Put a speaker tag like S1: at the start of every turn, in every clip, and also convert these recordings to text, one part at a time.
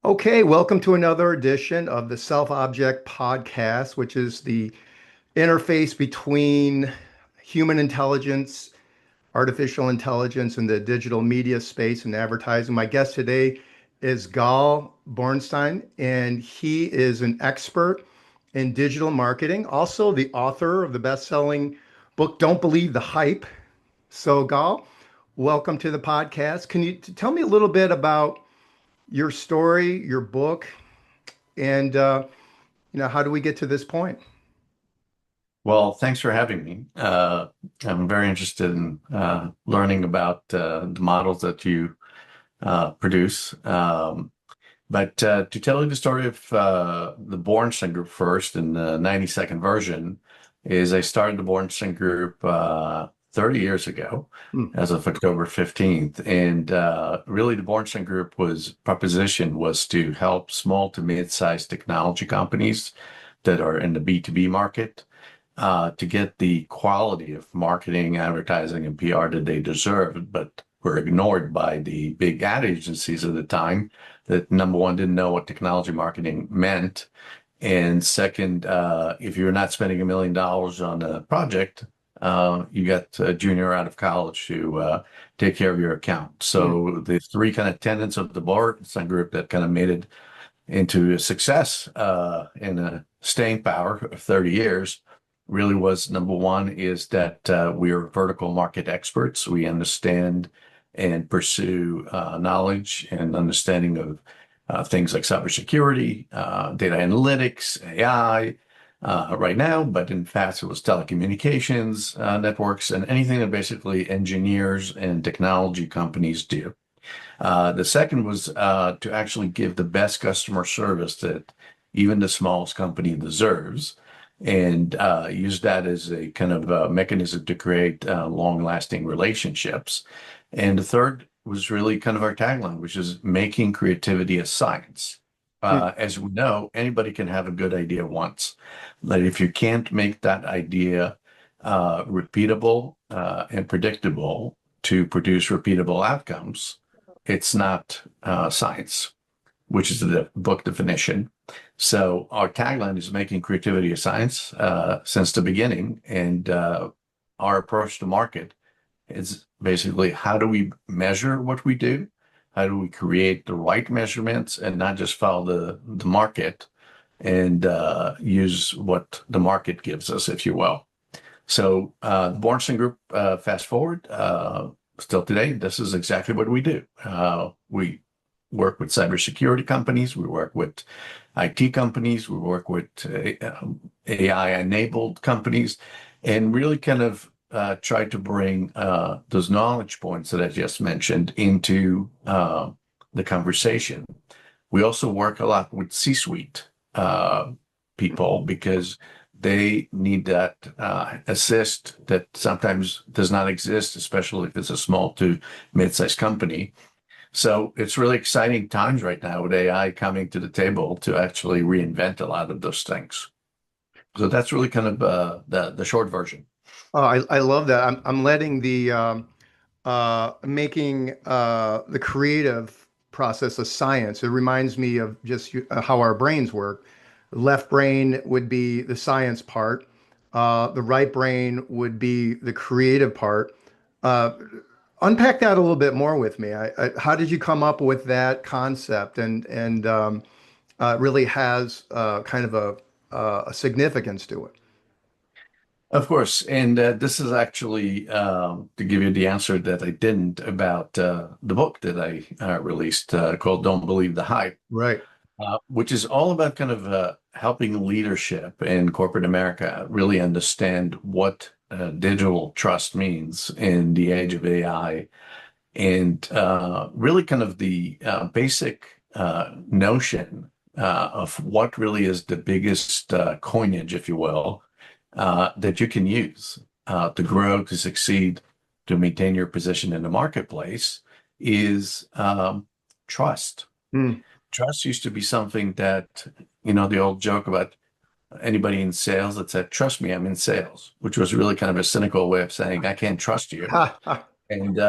S1: Okay, welcome to another edition of the SelfObject Podcast, which is the interface between human intelligence, artificial intelligence, and the digital media space and advertising. My guest today is Gal Borenstein, and he is an expert in digital marketing, also the author of the best-selling book, Don't Believe the Hype. So, Gal, welcome to the podcast. Can you tell me a little bit about your story, your book, and how do we get to this point?
S2: Well, thanks for having me. I'm very interested in learning about the models that you produce. But to tell you the story of the Borstein Group first, in the 90-second version, is I started the Borstein Group 30 years ago,
S1: Hmm.
S2: as of October 15th. And really, the Borstein Group proposition was to help small to mid-sized technology companies that are in the B2B market to get the quality of marketing, advertising, and PR that they deserved, but were ignored by the big ad agencies at the time that, number one, didn't know what technology marketing meant. And second, if you're not spending $1 million on a project, you got a junior out of college to take care of your account.
S1: Hmm.
S2: So the three kind of tenets of the Borstein Group that kind of made it into a success and a staying power of 30 years really was, number one, is that we are vertical market experts. We understand and pursue knowledge and understanding of things like cybersecurity, data analytics, AI right now, but in fact, it was telecommunications networks and anything that basically engineers and technology companies do. The second was to actually give the best customer service that even the smallest company deserves, and use that as a kind of mechanism to create long-lasting relationships. And the third was really kind of our tagline, which is making creativity a science.
S1: Hmm.
S2: As we know, anybody can have a good idea once, but if you can't make that idea repeatable and predictable to produce repeatable outcomes, it's not science, which is the book definition. So our tagline is making creativity a science since the beginning. And our approach to market is basically, how do we measure what we do? How do we create the right measurements and not just follow the market and use what the market gives us, if you will? So the Borstein Group, fast forward, still today, this is exactly what we do. We work with cybersecurity companies, we work with IT companies, we work with AI-enabled companies, and really kind of try to bring those knowledge points that I just mentioned into the conversation. We also work a lot with C-suite people because they need that assist that sometimes does not exist, especially if it's a small to mid-sized company. So it's really exciting times right now with AI coming to the table to actually reinvent a lot of those things. So that's really kind of the short version.
S1: Oh, I love that. I'm letting the making the creative process a science. It reminds me of just how our brains work. The left brain would be the science part. The right brain would be the creative part. Uh, Unpack that a little bit more with me. How did you come up with that concept? And really has kind of a significance to it.
S2: Of course, and this is actually to give you the answer that I didn't about the book that I released called "Don't Believe the Hype,"
S1: Right.
S2: which is all about kind of helping leadership in corporate America really understand what digital trust means in the age of AI, and really kind of the basic notion of what really is the biggest coinage, if you will, that you can use to grow, to succeed, to maintain your position in the marketplace is trust.
S1: Hmm.
S2: Trust used to be something that, the old joke about anybody in sales that said, "Trust me, I'm in sales," which was really kind of a cynical way of saying, "I can't trust you."
S1: Ha, ha.
S2: And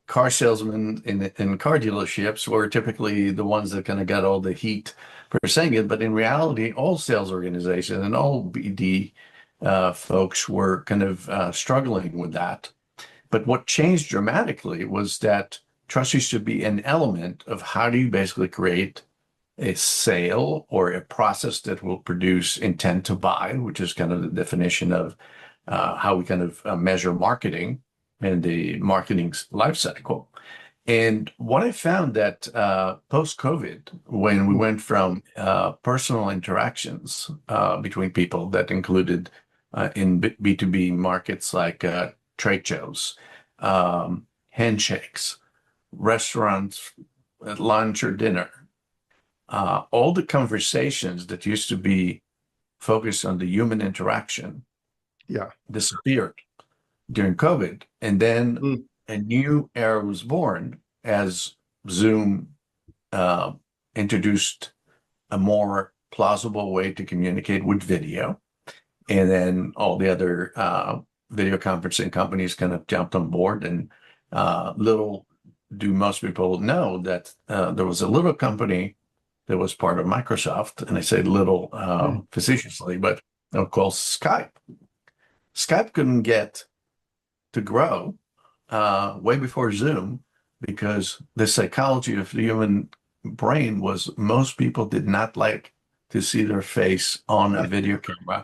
S2: car salesmen in car dealerships were typically the ones that kind of got all the heat for saying it. But in reality, all sales organizations and all BD folks were kind of struggling with that. But what changed dramatically was that trust used to be an element of how do you basically create a sale or a process that will produce intent to buy, which is kind of the definition of how we kind of measure marketing and the marketing's life cycle. And what I found that post-COVID, when we went from personal interactions between people that included in B2B markets like trade shows, handshakes, restaurants at lunch or dinner, all the conversations that used to be focused on the human interaction
S1: Yeah.
S2: disappeared during COVID. And then
S1: Mm.
S2: a new era was born as Zoom introduced a more plausible way to communicate with video. And then all the other video conferencing companies kind of jumped on board. And little do most people know that there was a little company that was part of Microsoft, and I say little facetiously, but called Skype. Skype couldn't get to grow way before Zoom because the psychology of the human brain was most people did not like to see their face on a video camera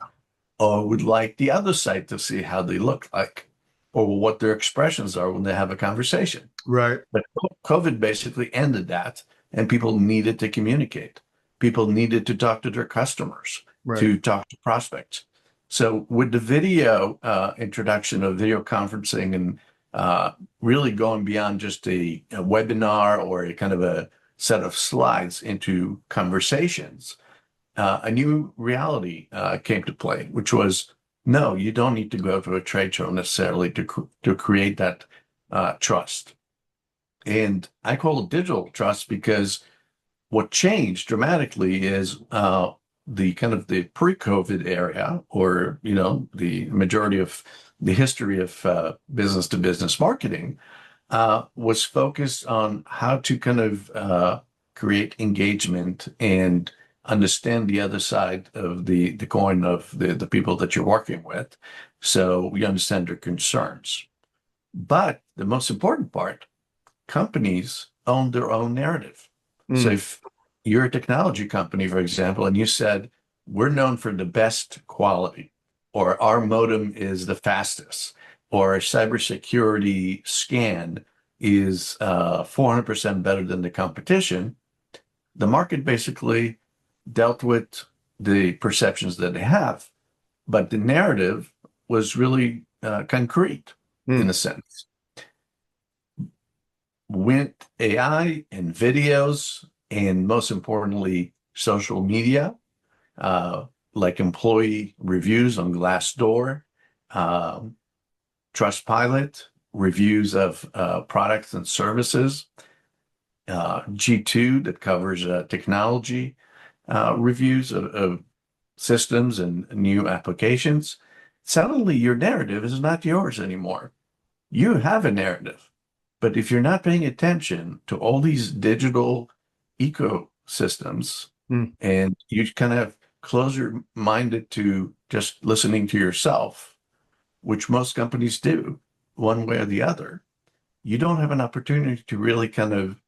S2: or would like the other side to see how they look like or what their expressions are when they have a conversation.
S1: Right.
S2: But COVID basically ended that, and people needed to communicate. People needed to talk to their customers,
S1: Right.
S2: to talk to prospects. So with the video introduction of video conferencing and really going beyond just a webinar or a kind of a set of slides into conversations, a new reality came to play, which was, no, you don't need to go to a trade show necessarily to create that trust. And I call it digital trust because what changed dramatically is the kind of the pre-COVID area, or the majority of the history of business to business marketing was focused on how to kind of create engagement and understand the other side of the coin of the people that you're working with, so we understand their concerns. But the most important part, companies own their own narrative. So if you're a technology company, for example, and you said, we're known for the best quality, or our modem is the fastest, or a cybersecurity scan is 400% better than the competition, the market basically dealt with the perceptions that they have. But the narrative was really concrete in a sense. With AI and videos, and most importantly, social media, like employee reviews on Glassdoor, Trustpilot, reviews of products and services, G2 that covers technology, reviews of systems and new applications. Suddenly, your narrative is not yours anymore. You have a narrative. But if you're not paying attention to all these digital ecosystems and you kind of close your minded to just listening to yourself, which most companies do one way or the other, you don't have an opportunity to really kind of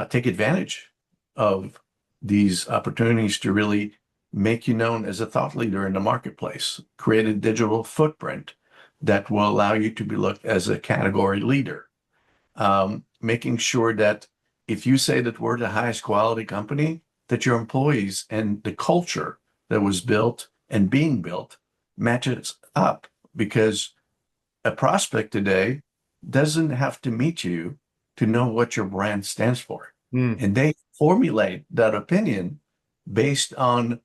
S2: take advantage of these opportunities to really make you known as a thought leader in the marketplace, create a digital footprint that will allow you to be looked as a category leader. Making sure that if you say that we're the highest quality company, that your employees and the culture that was built and being built matches up, because a prospect today doesn't have to meet you to know what your brand stands for. And they formulate that opinion based on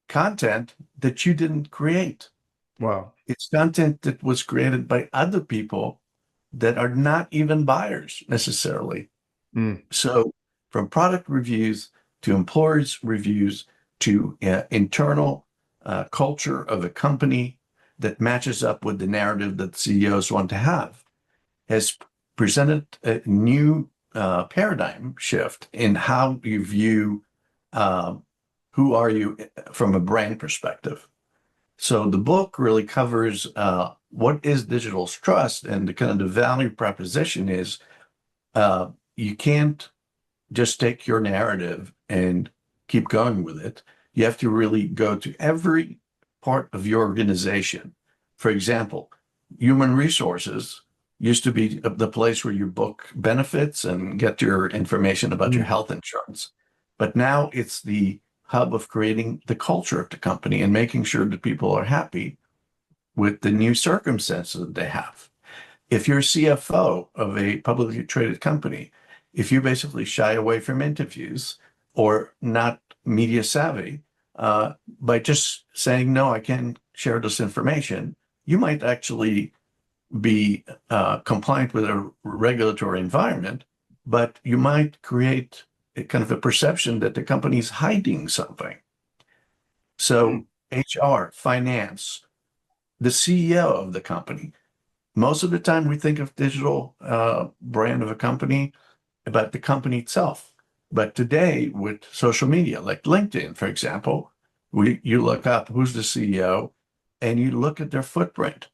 S2: content that you didn't create.
S1: Wow.
S2: It's content that was created by other people that are not even buyers necessarily. So from product reviews to employers reviews to internal culture of a company that matches up with the narrative that CEOs want to have, has presented a new paradigm shift in how you view uh, who are you from a brand perspective. So the book really covers what is digital trust, and the kind of the value proposition is you can't just take your narrative and keep going with it. You have to really go to every part of your organization. For example, human resources used to be the place where you book benefits and get your information about your
S1: Mm.
S2: health insurance. But now it's the hub of creating the culture of the company and making sure that people are happy with the new circumstances that they have. If you're CFO of a publicly traded company, if you basically shy away from interviews or not media savvy, by just saying, no, I can't share this information, you might actually be compliant with a regulatory environment, but you might create a kind of a perception that the company is hiding something.
S1: Mm.
S2: So HR, finance, the CEO of the company, most of the time we think of digital brand of a company about the company itself. But today with social media, like LinkedIn, for example, you look up who's the CEO and you look at their footprint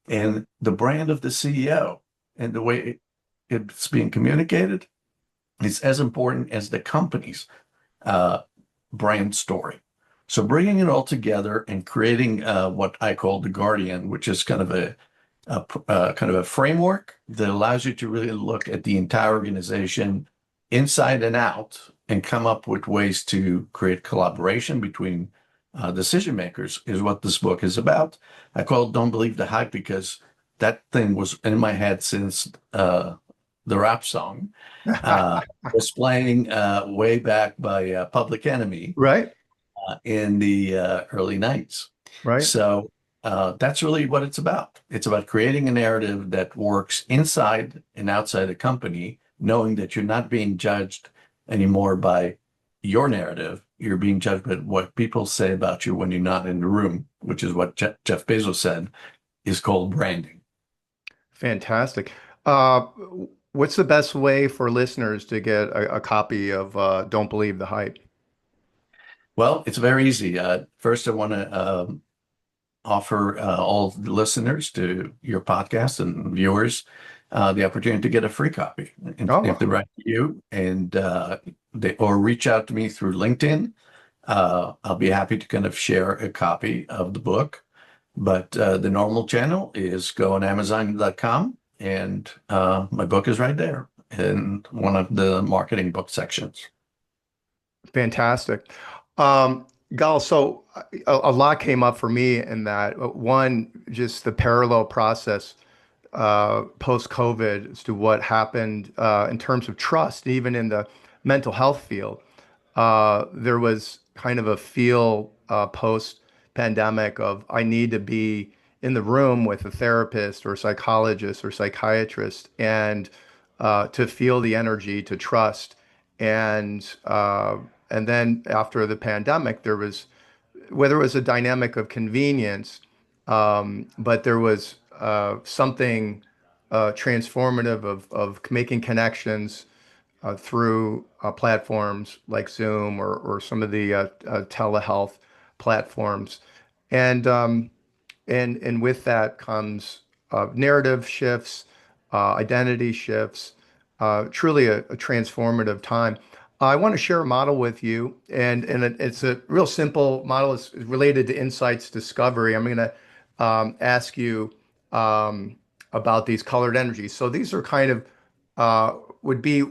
S2: and the brand of the CEO and the way it's being communicated is as important as the company's uh, brand story. So bringing it all together and creating what I call the Guardian, which is kind of a framework that allows you to really look at the entire organization inside and out and come up with ways to create collaboration between decision makers is what this book is about. I call it Don't Believe the Hype because that thing was in my head since the rap song was playing way back by Public Enemy
S1: Right,
S2: in the early 90s.
S1: right.
S2: So that's really what it's about. It's about creating a narrative that works inside and outside the company, knowing that you're not being judged anymore by your narrative. You're being judged by what people say about you when you're not in the room, which is what Jeff Bezos said is called branding.
S1: Fantastic. Uh, what's the best way for listeners to get a copy of Don't Believe the Hype?
S2: Well, it's very easy. First, I want to offer all the listeners to your podcast and viewers the opportunity to get a free copy if
S1: Oh,
S2: they write to you and they or reach out to me through LinkedIn. I'll be happy to kind of share a copy of the book. But the normal channel is go on Amazon.com and my book is right there in one of the marketing book sections.
S1: fantastic. Um, Gal, so a lot came up for me in that. One, just the parallel process post-COVID as to what happened in terms of trust, even in the mental health field. There was kind of a feel post-pandemic of I need to be in the room with a therapist or psychologist or psychiatrist and to feel the energy, to trust. And then after the pandemic, there was whether it was a dynamic of convenience, but there was something transformative of making connections through platforms like Zoom or some of the telehealth platforms. And and with that comes narrative shifts, identity shifts, truly a transformative time. I want to share a model with you, and it's a real simple model. It's related to insights discovery. I'm going to ask you um, about these colored energies. So these are kind of would be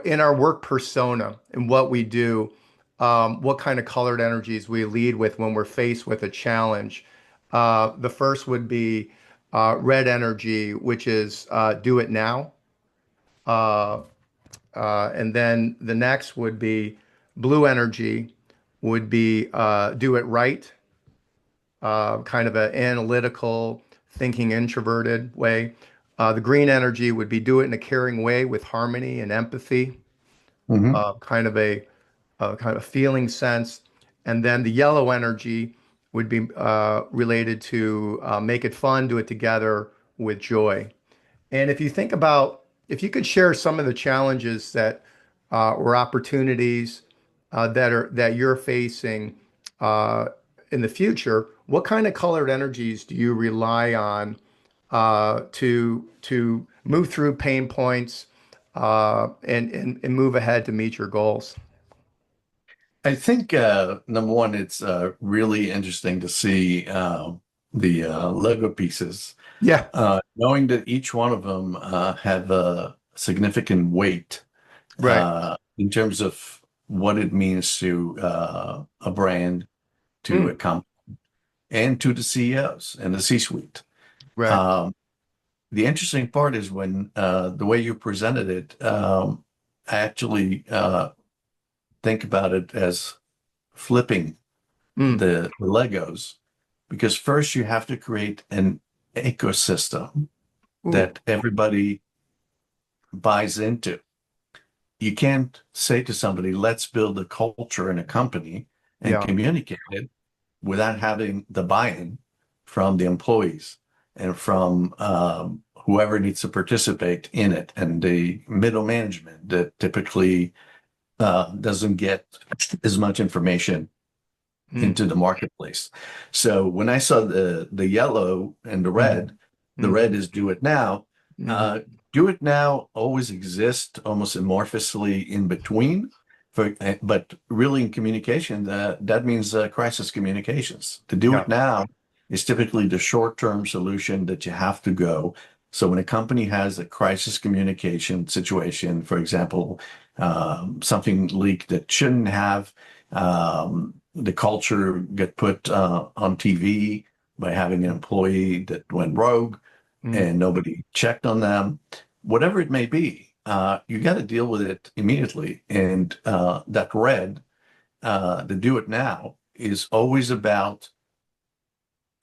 S1: in our work persona and what we do, what kind of colored energies we lead with when we're faced with a challenge. The first would be red energy, which is do it now. Uh, and then the next would be blue energy, would be do it right, kind of an analytical, thinking, introverted way. The green energy would be do it in a caring way with harmony and empathy,
S2: Mhm.
S1: kind of a feeling sense. And then the yellow energy would be related to make it fun, do it together with joy. And if you think about, if you could share some of the challenges that or opportunities that you're facing uh, in the future, what kind of colored energies do you rely on to move through pain points and move ahead to meet your goals?
S2: I think number one, it's really interesting to see the Lego pieces,
S1: Yeah,
S2: knowing that each one of them have a significant weight
S1: right.
S2: in terms of what it means to a brand, to a
S1: Mm,
S2: company, and to the CEOs and the C-suite.
S1: right.
S2: Um, the interesting part is when the way you presented it, I actually think about it as flipping
S1: Mm,
S2: the Legos, because first you have to create an ecosystem
S1: ooh,
S2: that everybody buys into. You can't say to somebody, let's build a culture in a company and
S1: yeah.
S2: communicate it without having the buy-in from the employees and from whoever needs to participate in it, and the middle management that typically doesn't get as much information
S1: Mm,
S2: into the marketplace. So when I saw the yellow and
S1: mm,
S2: the red
S1: mm,
S2: is do it now. Uh,
S1: mm,
S2: do it now always exists almost amorphously in between. But really in communication, that means crisis communications. To do
S1: yeah.
S2: it now is typically the short-term solution that you have to go. So when a company has a crisis communication situation, for example, something leaked that shouldn't have, the culture get put on TV by having an employee that went rogue
S1: Mm,
S2: and nobody checked on them, whatever it may be, you got to deal with it immediately. And that red, the do it now, is always about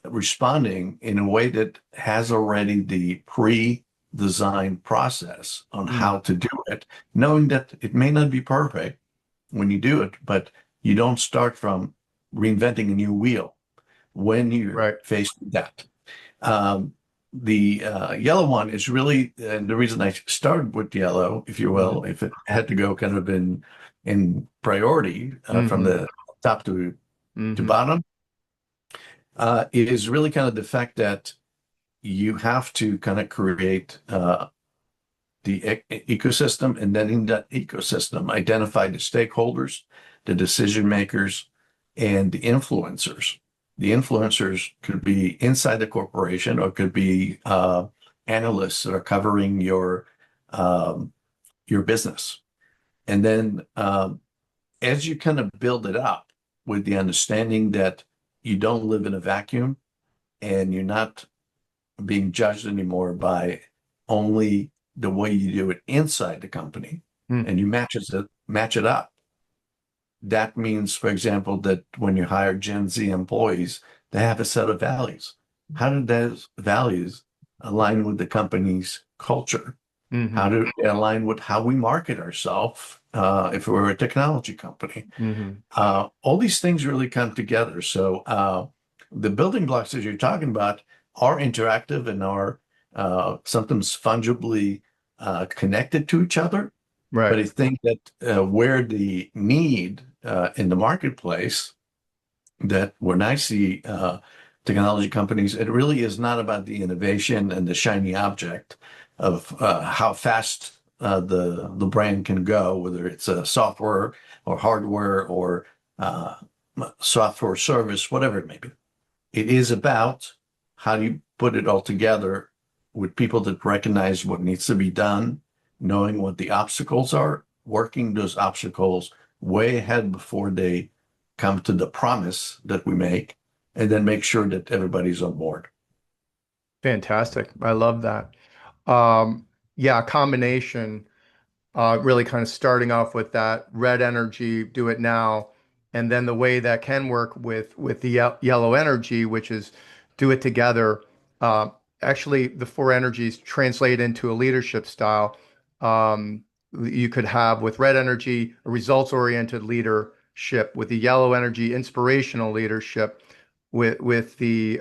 S2: responding in a way that has already the pre-designed process on
S1: mm,
S2: how to do it, knowing that it may not be perfect when you do it, but you don't start from reinventing a new wheel when you're
S1: right.
S2: faced with that. Um, the yellow one is really the reason I started with yellow, if you will,
S1: Mm,
S2: if it had to go kind of in priority from
S1: mm-hmm,
S2: the top to
S1: mm-hmm,
S2: bottom, is really kind of the fact that you have to kind of create the ecosystem, and then in that ecosystem, identify the stakeholders, the decision makers, and the influencers. The influencers could be inside the corporation or could be analysts that are covering your business. And then as you kind of build it up with the understanding that you don't live in a vacuum and you're not being judged anymore by only the way you do it inside the company,
S1: mm,
S2: and you match it up. That means, for example, that when you hire Gen Z employees, they have a set of values. How do those values align with the company's culture? How
S1: mm-hmm,
S2: do they align with how we market ourselves if we're a technology company?
S1: mm-hmm.
S2: All these things really come together. So the building blocks that you're talking about are interactive and are sometimes fungibly connected to each other. But
S1: Right.
S2: I think that where the need in the marketplace, that when I see technology companies, it really is not about the innovation and the shiny object of how fast the brand can go, whether it's a software or hardware or uh, software service, whatever it may be. It is about how do you put it all together with people that recognize what needs to be done, knowing what the obstacles are, working those obstacles way ahead before they come to the promise that we make, and then make sure that everybody's on board.
S1: Fantastic. I love that. Um, yeah, a combination. Really kind of starting off with that red energy, do it now, and then the way that can work with the yellow energy, which is do it together. Uh, Actually, the four energies translate into a leadership style. You could have with red energy a results-oriented leadership, with the yellow energy inspirational leadership, with the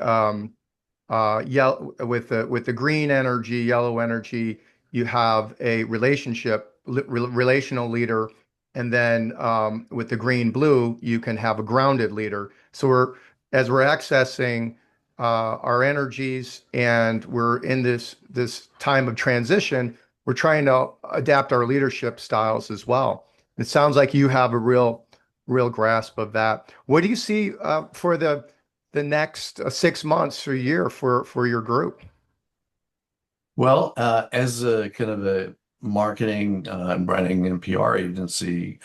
S1: yellow with the green energy, yellow energy, you have a relational leader, and then with the green blue, you can have a grounded leader. So we're accessing our energies, and we're in this time of transition. We're trying to adapt our leadership styles as well. It sounds like you have a real grasp of that. What do you see for the next 6 months or year for your group?
S2: Well, as a kind of a marketing and branding and PR agency,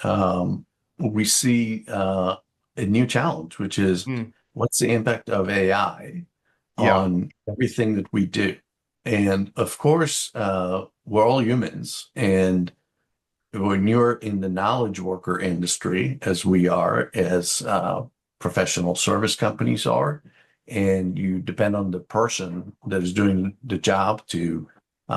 S2: we see a new challenge, which is
S1: Mm,
S2: what's the impact of AI
S1: yeah,
S2: on everything that we do? And of course, we're all humans. And when you're in the knowledge worker industry, as we are, as professional service companies are, and you depend on the person that is doing the job to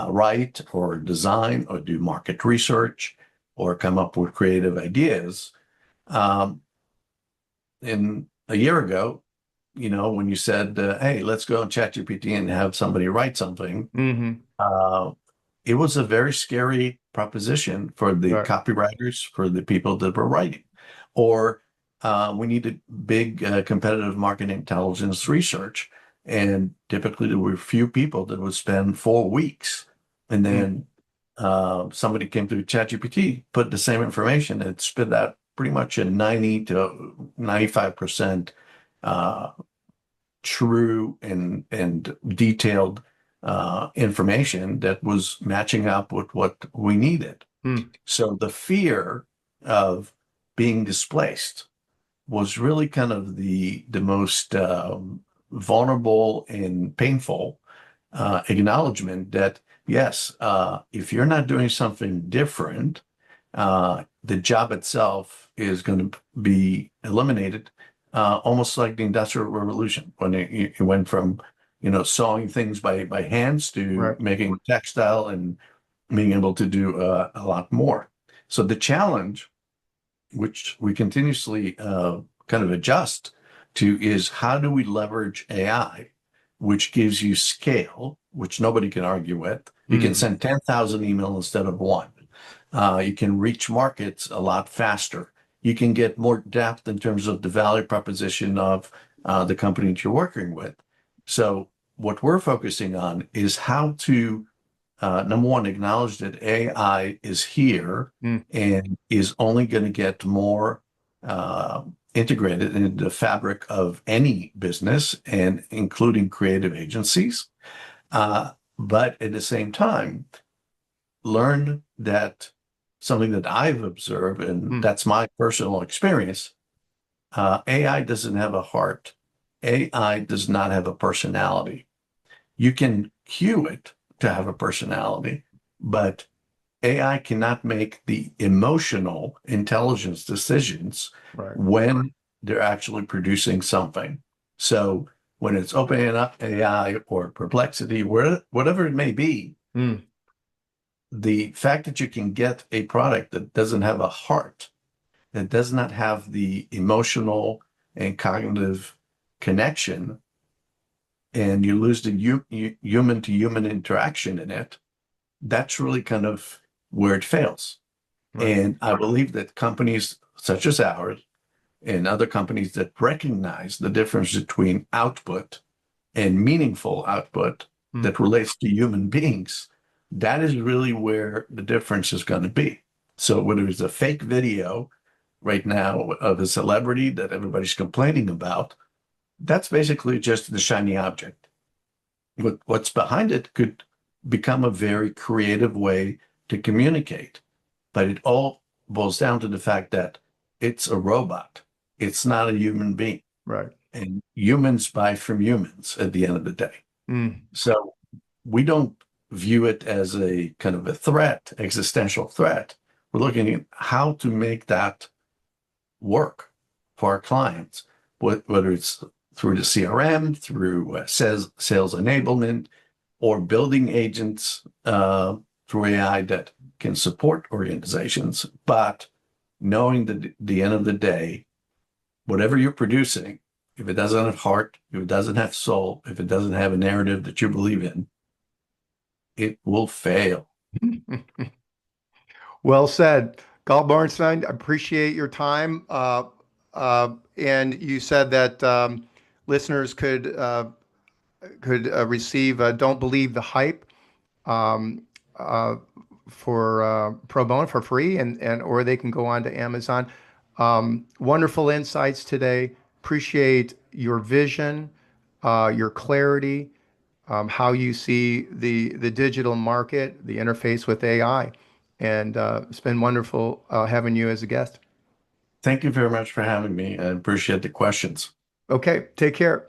S2: write or design or do market research or come up with creative ideas. Um, and a year ago, when you said, hey, let's go on ChatGPT and have somebody write something,
S1: hmm,
S2: uh, it was a very scary proposition for the
S1: right,
S2: copywriters, for the people that were writing. Or we needed big competitive market intelligence research. And typically there were few people that would spend 4 weeks. And
S1: mm,
S2: then somebody came through ChatGPT, put the same information, and it spit out pretty much a 90 to 95% uh, true and detailed information that was matching up with what we needed.
S1: mm,
S2: So the fear of being displaced was really kind of the most vulnerable and painful acknowledgement that yes, if you're not doing something different, the job itself is going to be eliminated, almost like the Industrial Revolution when it went from sewing things by hands to
S1: right,
S2: making textile and being able to do a lot more. So the challenge, which we continuously kind of adjust to, is how do we leverage AI, which gives you scale, which nobody can argue with. You can
S1: mm,
S2: send 10,000 emails instead of one. You can reach markets a lot faster. You can get more depth in terms of the value proposition of the company that you're working with. So what we're focusing on is how to number one, acknowledge that AI is here
S1: mm,
S2: and is only going to get more integrated into the fabric of any business and including creative agencies. But at the same time, learn that something that I've observed, and
S1: mm,
S2: that's my personal experience, AI doesn't have a heart. AI does not have a personality. You can cue it to have a personality, but AI cannot make the emotional intelligence decisions
S1: right,
S2: when they're actually producing something. So when it's opening up AI or Perplexity, whatever it may be,
S1: mm,
S2: the fact that you can get a product that doesn't have a heart, that does not have the emotional and cognitive connection, and you lose the human to human interaction in it, that's really kind of where it fails.
S1: right,
S2: And I believe that companies such as ours and other companies that recognize the difference between output and meaningful output
S1: mm,
S2: that relates to human beings, that is really where the difference is going to be. So whether it's a fake video right now of a celebrity that everybody's complaining about, that's basically just the shiny object. What's behind it could become a very creative way to communicate. But it all boils down to the fact that it's a robot. It's not a human being.
S1: right,
S2: And humans buy from humans at the end of the day.
S1: mm,
S2: So we don't view it as a kind of a threat, existential threat. We're looking at how to make that work for our clients, whether it's through the CRM, through sales enablement, or building agents through AI that can support organizations. But knowing that at the end of the day, whatever you're producing if it doesn't have heart, if it doesn't have soul, if it doesn't have a narrative that you believe in, it will fail.
S1: Well said. Galt Borenstein, I appreciate your time. And you said that listeners could receive "Don't Believe the Hype" um, uh, for pro bono for free, and or they can go on to Amazon. Wonderful insights today. Appreciate your vision, your clarity, how you see the digital market, the interface with AI, and it's been wonderful having you as a guest.
S2: Thank you very much for having me. I appreciate the questions.
S1: Okay, take care.